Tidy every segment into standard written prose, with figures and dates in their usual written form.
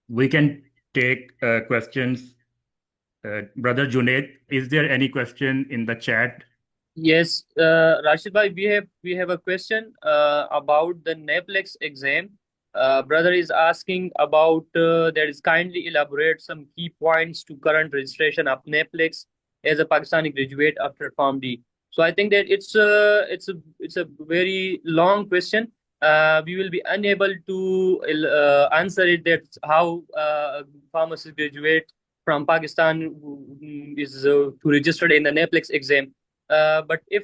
We can take questions. Brother Junaid, is there any question in the chat? Yes, Rashid bhai, we have a question about the NAPLEX exam. Brother is asking about that is kindly elaborate some key points to current registration of NAPLEX as a Pakistani graduate after Form D. So I think that it's a very long question. We will be unable to answer it. That how pharmacist graduate from Pakistan is to register in the NAPLEX exam. But if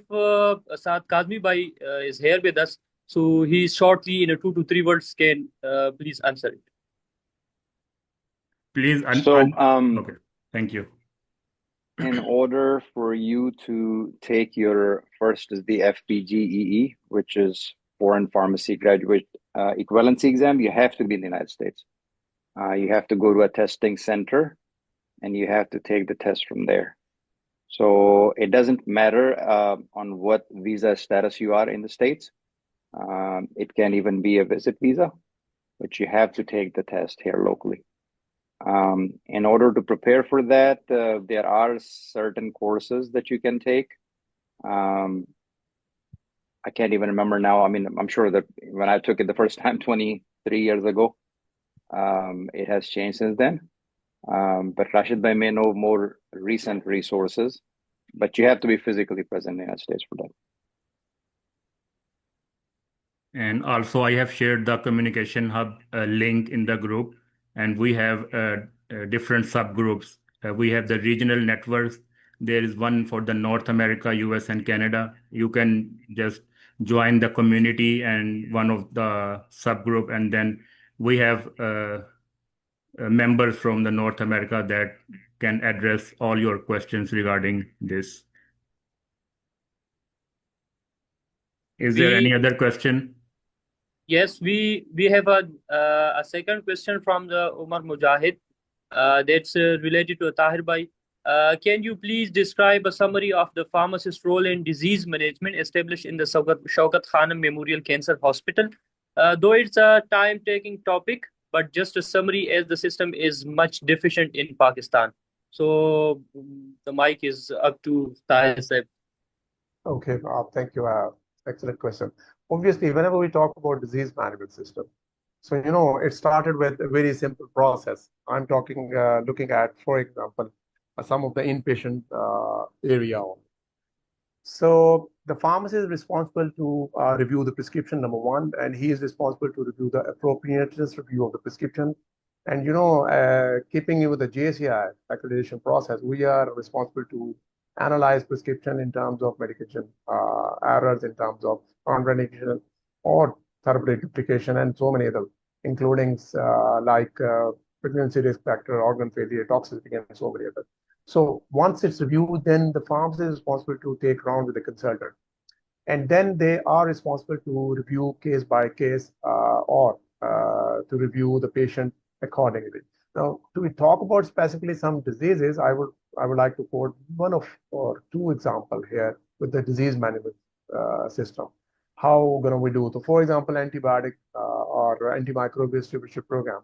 Saad Kazmi Bhai is here with us, so he shortly in a 2 to 3 words can please answer it. Please, So, okay, thank you. in order for you to take your first is the FPGEE, which is Foreign Pharmacy Graduate Equivalency Exam, you have to be in the United States. You have to go to a testing center and you have to take the test from there. So it doesn't matter on what visa status you are in the States. It can even be a visit visa, but you have to take the test here locally. In order to prepare for that, there are certain courses that you can take. I can't even remember now. I mean, I'm sure that when I took it the first time 23 years ago, it has changed since then. But Rashid Bhai may know more recent resources, but you have to be physically present in the United States for that. And also, I have shared the Communication Hub link in the group, and we have different subgroups. We have the regional networks. There is one for the North America, US, and Canada. You can just join the community and one of the subgroup, and then we have members from the North America that can address all your questions regarding this. Is there any We other question? Yes, we have a second question from the Umar Mujahid that's related to Tahir Bhai. Can you please describe a summary of the pharmacist role in disease management established in the Shaukat Khanum Memorial Cancer Hospital? Though it's a time-taking topic, but just a summary as the system is much deficient in Pakistan. So the mic is up to Tahir Saib. Okay, thank you. Excellent question. Obviously, whenever we talk about disease management system, so it started with a very simple process. I'm talking, looking at, for example, some of the inpatient area. So the pharmacist is responsible to review the prescription, number one, and he is responsible to review the appropriateness review of the prescription. And keeping with the JCI accreditation process, we are responsible to analyze prescription in terms of medication errors, in terms of contraindication or therapeutic duplication, and so many other, including pregnancy risk factor, organ failure, toxicity, and so many others. So once it's reviewed, then the pharmacist is responsible to take round with the consultant. And then they are responsible to review case by case or to review the patient accordingly. Now, to talk about specifically some diseases, I would like to quote one of or two examples here with the disease management system. How gonna we do? So, for example, antibiotic or antimicrobial distribution program.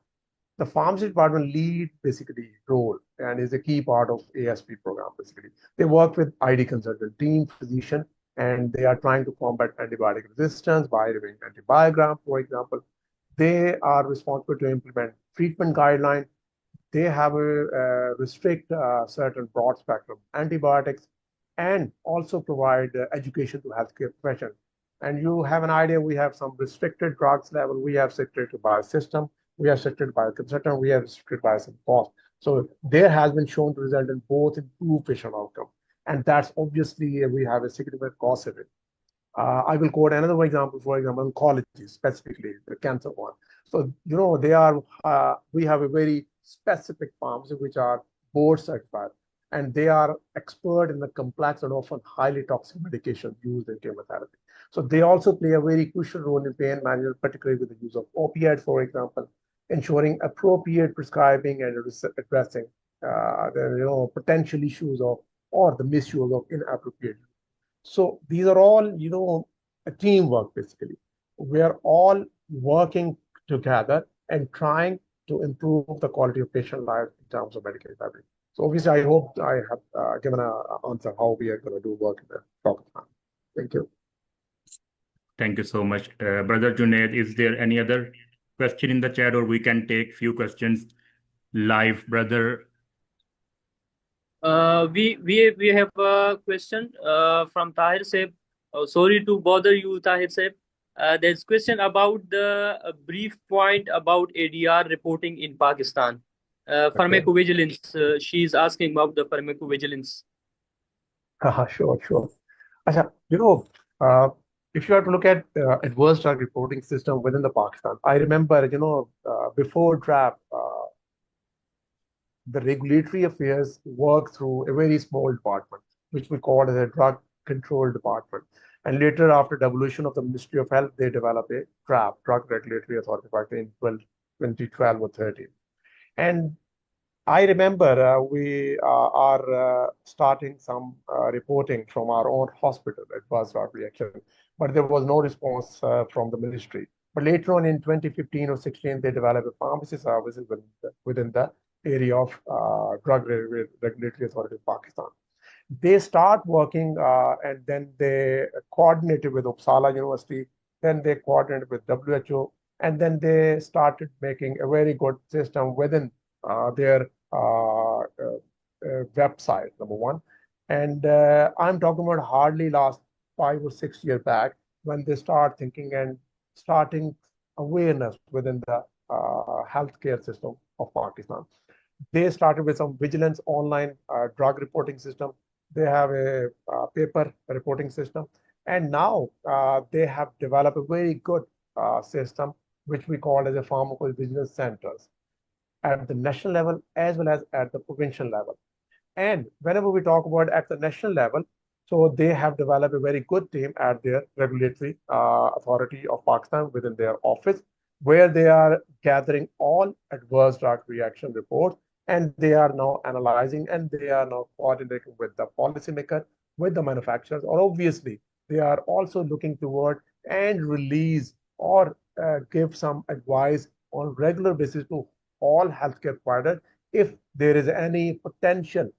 The pharmacy department lead basically role and is a key part of ASP program. Basically, they work with ID consultant, team physician, and they are trying to combat antibiotic resistance by reviewing antibiogram, for example. They are responsible to implement treatment guidelines. They have a restrict certain broad spectrum antibiotics and also provide education to healthcare professionals. And you have an idea, we have some restricted drugs level, we have restricted by a system, we have restricted by a consultant, we have restricted by some cost. So there has been shown to result in both improved patient outcome. And that's obviously, we have a significant cost of it. I will quote another example, for example, oncology, specifically the cancer one. So, we have a very specific pharmacy which are board certified, and they are expert in the complex and often highly toxic medication used in chemotherapy. So they also play a very crucial role in pain management, particularly with the use of opiates, for example, ensuring appropriate prescribing and addressing the potential issues of or the misuse of inappropriate. So these are all, a teamwork basically. We are all working together and trying to improve the quality of patient life in terms of medical delivery. So obviously, I hope I have given an answer how we are going to do work in the proper time. Thank you. Thank you so much. Brother Junaid, is there any other question in the chat, or we can take few questions live, brother? We have a question from Tahir Saib. Oh, sorry to bother you, Tahir Saib. There's question about the brief point about ADR reporting in Pakistan. Pharmacovigilance. She's asking about the pharmacovigilance. Sure, sure. Asha, if you have to look at adverse drug reporting system within the Pakistan, I remember, before draft, the regulatory affairs work through a very small department, which we call as a drug control department. And later, after devolution of the Ministry of Health, they develop a draft, Drug Regulatory Authority, back in 2012 or 13. And I remember we are starting some reporting from our own hospital at adverse drug reaction, but there was no response from the ministry. But later on in 2015 or 16, they developed a pharmacy services within the area of Drug Regulatory Authority of Pakistan. They start working and then they coordinated with Uppsala University, then they coordinated with WHO, and then they started making a very good system within their website, number one. And I'm talking about hardly last 5 or 6 years back when they start thinking and starting awareness within the healthcare system of Pakistan. They started with some vigilance online drug reporting system. They have a paper reporting system. And now they have developed a very good system, which we call as a pharmacovigilance centers at the national level as well as at the provincial level. And whenever we talk about at the national level, so they have developed a very good team at their regulatory authority of Pakistan within their office, where they are gathering all adverse drug reaction reports, and they are now analyzing and they are now coordinating with the policymaker, with the manufacturers, or obviously they are also looking toward and release or give some advice on regular basis to all healthcare providers if there is any potential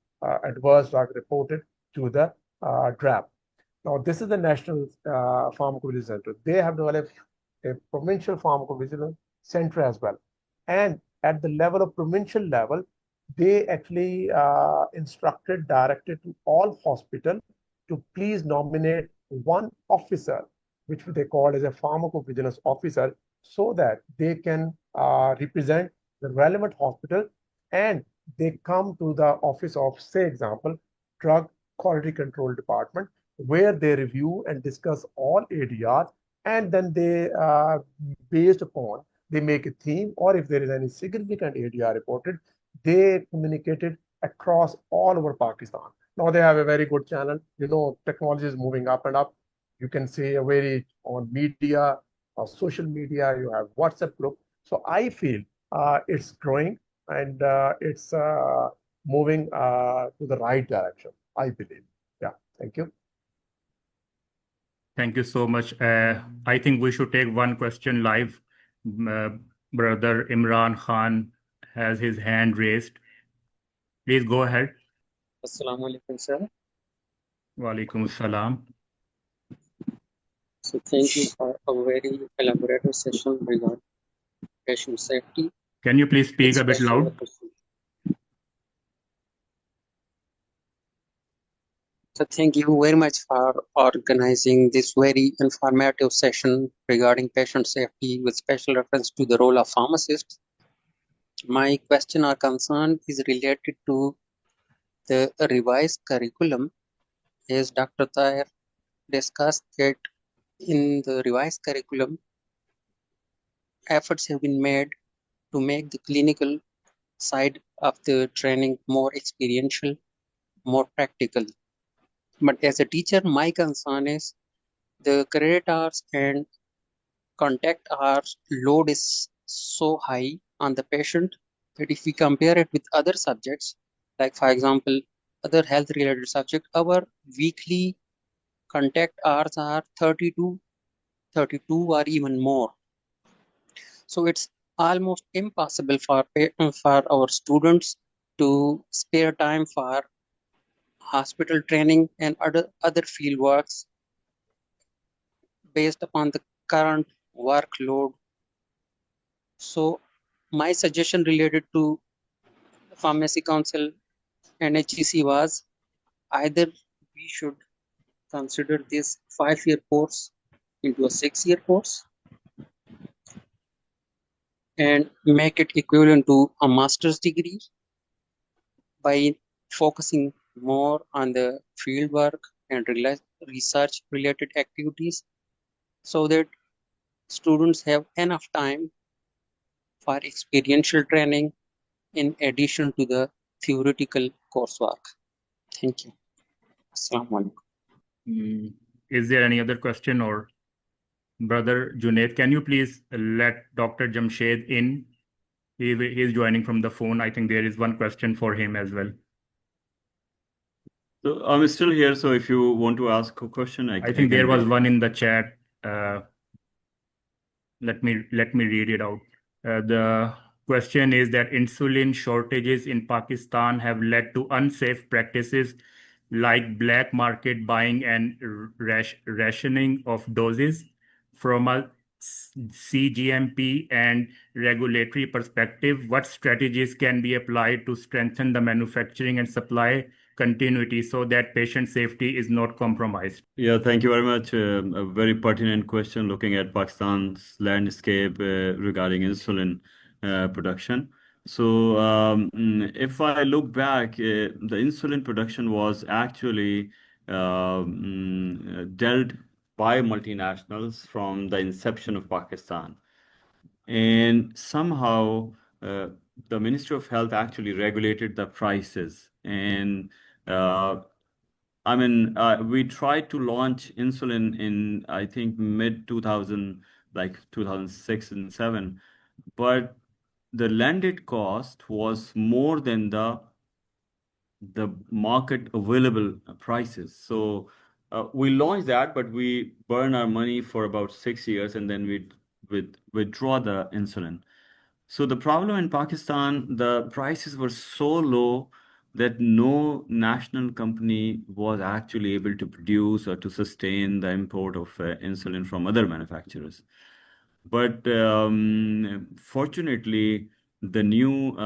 adverse drug reported to the draft. Now, this is the National Pharmacovigilance Center. They have developed a provincial pharmacovigilance center as well. And at the level of provincial level, they actually directed to all hospitals to please nominate one officer, which they call as a pharmacovigilance officer, so that they can represent the relevant hospital and they come to the office of, say, example, Drug Quality Control Department, where they review and discuss all ADRs, and then they, based upon, they make a theme, or if there is any significant ADR reported, they communicate it across all over Pakistan. Now they have a very good channel. Technology is moving up and up. You can say a very on media, social media, you have WhatsApp group. So I feel it's growing and it's moving to the right direction, I believe. Yeah, thank you. Thank you so much. I think we should take one question live. Brother Imran Khan has his hand raised. Please go ahead. Assalamu alaikum, sir. Wa alaikum assalam. So thank you for a very elaborate session regarding patient safety. Can you please speak a bit loud? So thank you very much for organizing this very informative session regarding patient safety with special reference to the role of pharmacists. My question or concern is related to the revised curriculum. As Dr. Tahir discussed that in the revised curriculum, efforts have been made to make the clinical side of the training more experiential, more practical. But as a teacher, my concern is the credit hours and contact hours load is so high on the patient that if we compare it with other subjects, like for example, other health related subjects, our weekly contact hours are 32 or even more. So it's almost impossible for our students to spare time for hospital training and other field works based upon the current workload. So my suggestion related to the Pharmacy Council and HEC was either we should consider this 5-year course into a 6-year course and make it equivalent to a master's degree by focusing more on the field work and research related activities so that students have enough time for experiential training in addition to the theoretical coursework. Thank you. Assalamu alaikum. Is there any other question? Or Brother Junaid, can you please let Dr. Jamshed in? He is joining from the phone. I think there is one question for him as well. So I'm still here, so if you want to ask a question, I think there was one in the chat. Let me read it out. The question is that insulin shortages in Pakistan have led to unsafe practices like black market buying and rationing of doses. From a CGMP and regulatory perspective, what strategies can be applied to strengthen the manufacturing and supply continuity so that patient safety is not compromised? Yeah, thank you very much. A very pertinent question looking at Pakistan's landscape regarding insulin production. So if I look back, the insulin production was actually dealt by multinationals from the inception of Pakistan. And somehow the Ministry of Health actually regulated the prices. And we tried to launch insulin in, I think, mid 2000, like 2006 and 7, but the landed cost was more than the market available prices. So we launched that, but we burn our money for about 6 years, and then we withdraw the insulin. So the problem in Pakistan, the prices were so low that no national company was actually able to produce or to sustain the import of insulin from other manufacturers. But fortunately, the new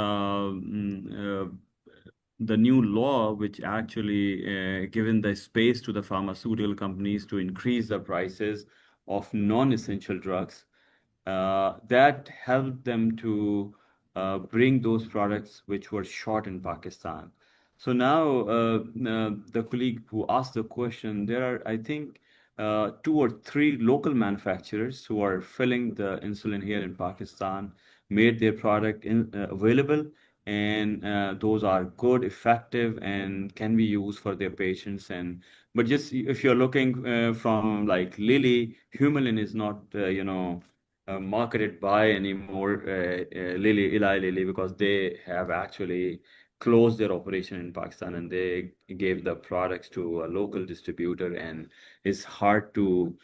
law, which actually given the space to the pharmaceutical companies to increase the prices of non-essential drugs, that helped them to bring those products which were short in Pakistan. So now the colleague who asked the question, there are, I think, 2 or 3 local manufacturers who are filling the insulin here in Pakistan, made their product available, and those are good, effective, and can be used for their patients. But just if you're looking from like Lilly, Humulin is not, marketed by anymore Eli Lilly, because they have actually closed their operation in Pakistan and they gave the products to a local distributor, and it's hard to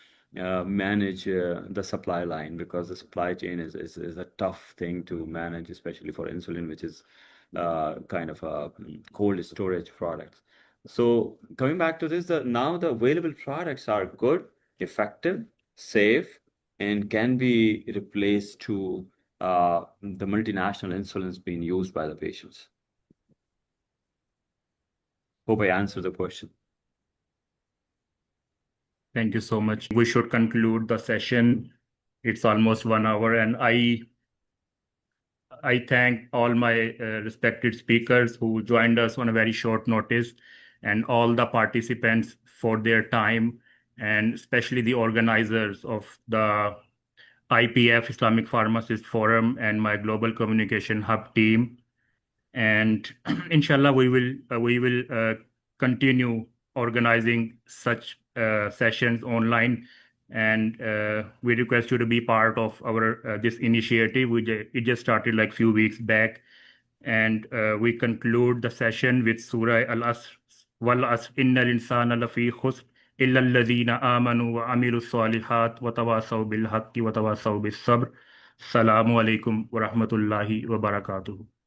manage the supply line, because the supply chain is a tough thing to manage, especially for insulin, which is kind of a cold storage product. So coming back to this, now the available products are good, effective, safe, and can be replaced to the multinational insulins being used by the patients. Hope I answered the question. Thank you so much. We should conclude the session. It's almost 1 hour, and I thank all my respected speakers who joined us on a very short notice, and all the participants for their time, and especially the organizers of the IPF-Islamic Pharmacists Forum and my Global Communication Hub team. And inshallah, we will continue organizing such sessions online, and we request you to be part of our this initiative. It just started like few weeks back, and we conclude the session with Surah Al-Asr. Wal asr innal insana lafi khusr illa alladhina amanu wa amilu salihat wa tawasaw bil haqqi wa tawasaw bis sabr. Assalamu alaikum wa rahmatullahi wa barakatuh.